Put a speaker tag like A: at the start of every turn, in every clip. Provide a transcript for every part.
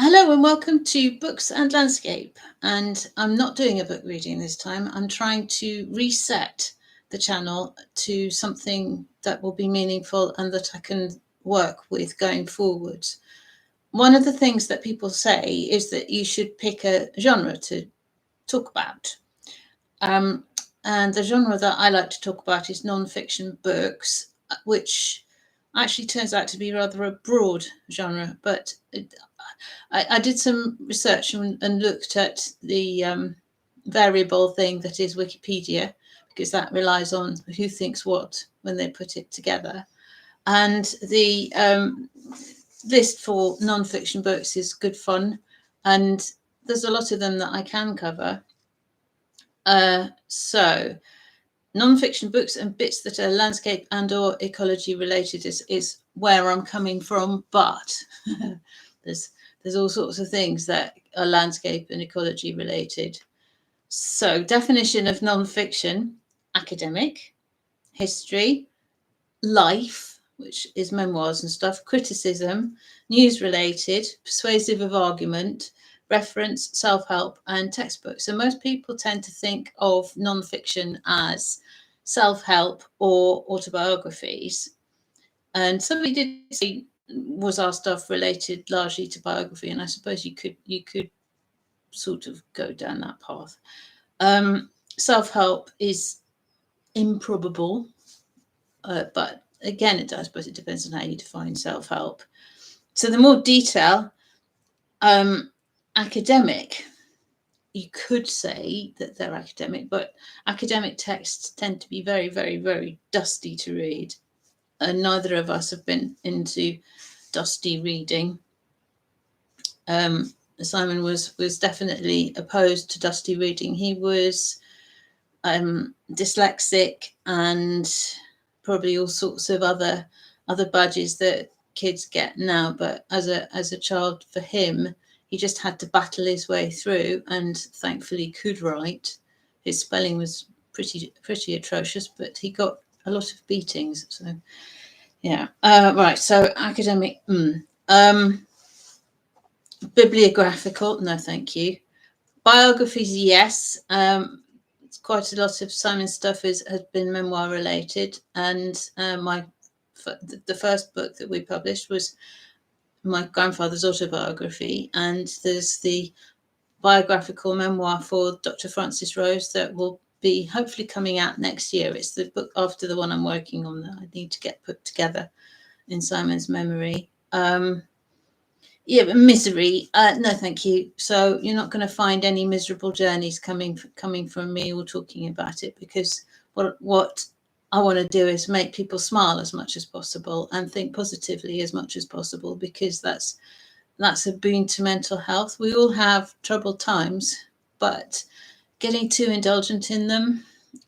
A: Hello and welcome to Books and Landscape. And I'm not doing a book reading this time. I'm trying to reset the channel to something that will be meaningful and that I can work with going forward. One of the things that people say is that you should pick a genre to talk about. And the genre that I like to talk about is non-fiction books, which actually turns out to be rather a broad genre, but I did some research and looked at the variable thing that is Wikipedia, because that relies on who thinks what when they put it together. And the list for non-fiction books is good fun, and there's a lot of them that I can cover. So non-fiction books and bits that are landscape and or ecology related is where I'm coming from, but there's all sorts of things that are landscape and ecology related. So definition of non-fiction: academic, history, life, which is memoirs and stuff, criticism, news related, persuasive of argument, reference, self-help, and textbooks. So most people tend to think of non-fiction as self-help or autobiographies. And somebody did say, was our stuff related largely to biography? And I suppose you could sort of go down that path. Self-help is improbable, but again, I suppose it depends on how you define self-help. So the more detail, academic, you could say that they're academic, but academic texts tend to be very, very, very dusty to read. And neither of us have been into dusty reading. Simon was definitely opposed to dusty reading. He was dyslexic and probably all sorts of other badges that kids get now. But as a child, for him, he just had to battle his way through, and thankfully could write. His spelling was pretty atrocious, but he got a lot of beatings. So yeah, right. So academic, bibliographical, no, thank you. Biographies, yes. Quite a lot of Simon's stuff has been memoir related, and the first book that we published was my grandfather's autobiography, and there's the biographical memoir for Dr. Francis Rose that will be hopefully coming out next year. It's the book after the one I'm working on that I need to get put together in Simon's memory. Yeah, but misery, no, thank you. So you're not going to find any miserable journeys coming from me or talking about it, because what I want to do is make people smile as much as possible and think positively as much as possible, because that's a boon to mental health. We all have troubled times, but getting too indulgent in them,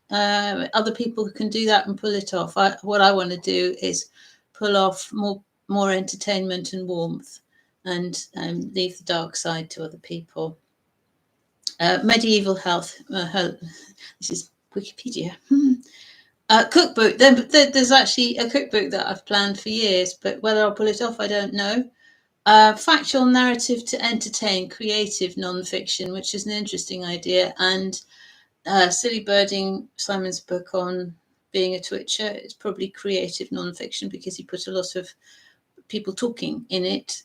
A: other people can do that and pull it off. What I want to do is pull off more entertainment and warmth, and leave the dark side to other people. Medieval health. This is Wikipedia. Cookbook. There's actually a cookbook that I've planned for years, but whether I'll pull it off, I don't know. Factual narrative to entertain, creative non-fiction, which is an interesting idea. And Silly Birding, Simon's book on being a twitcher, is probably creative non-fiction, because he put a lot of people talking in it.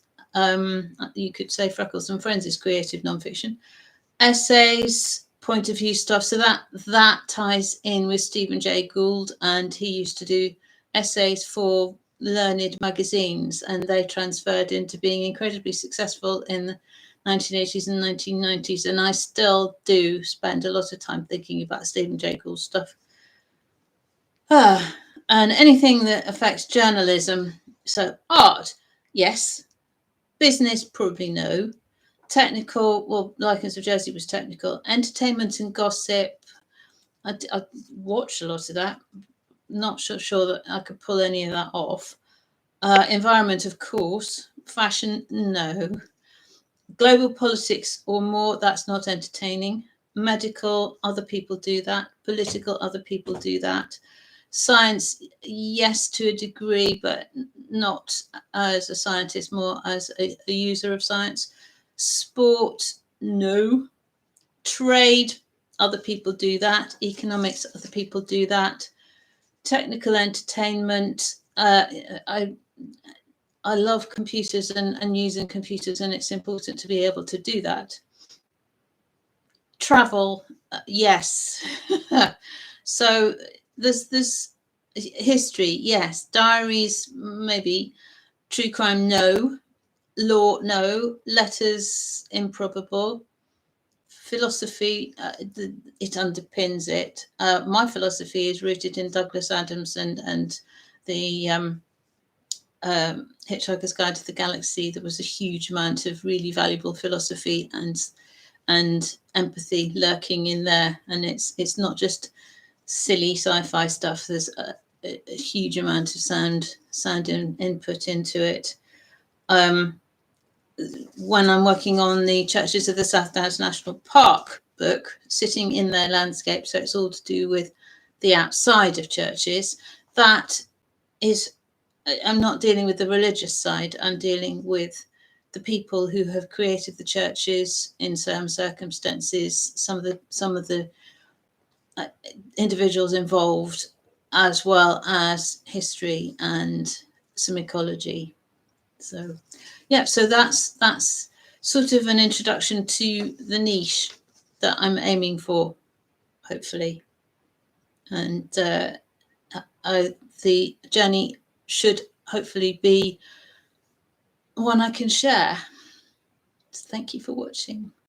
A: You could say Freckles and Friends is creative non-fiction. Essays, point of view stuff. So that ties in with Stephen Jay Gould, and he used to do essays for learned magazines, and they transferred into being incredibly successful in the 1980s and 1990s. And I still do spend a lot of time thinking about Stephen Jay Gould stuff. And anything that affects journalism. So art, yes. Business, probably no. Technical, well, Lichens of Jersey was technical. Entertainment and gossip, I watched a lot of that. Not sure that I could pull any of that off. Environment, of course. Fashion, no. Global politics or more, that's not entertaining. Medical, other people do that. Political, other people do that. Science, yes, to a degree, but not as a scientist, more as a user of science. Sport, no. Trade, other people do that. Economics, other people do that. Technical entertainment, I love computers and using computers, and it's important to be able to do that. Travel, yes. So there's history, yes. Diaries, maybe. True crime, no. Law, no. Letters, improbable. Philosophy, it underpins it. My philosophy is rooted in Douglas Adams and the Hitchhiker's Guide to the Galaxy. There was a huge amount of really valuable philosophy and empathy lurking in there, and it's not just silly sci-fi stuff. There's a huge amount of sound input into it. When I'm working on the Churches of the South Downs National Park book, sitting in their landscape, so it's all to do with the outside of churches, that is, I'm not dealing with the religious side, I'm dealing with the people who have created the churches in certain circumstances, some of the individuals involved, as well as history and some ecology. So yeah, so that's sort of an introduction to the niche that I'm aiming for, hopefully. And the journey should hopefully be one I can share. So thank you for watching.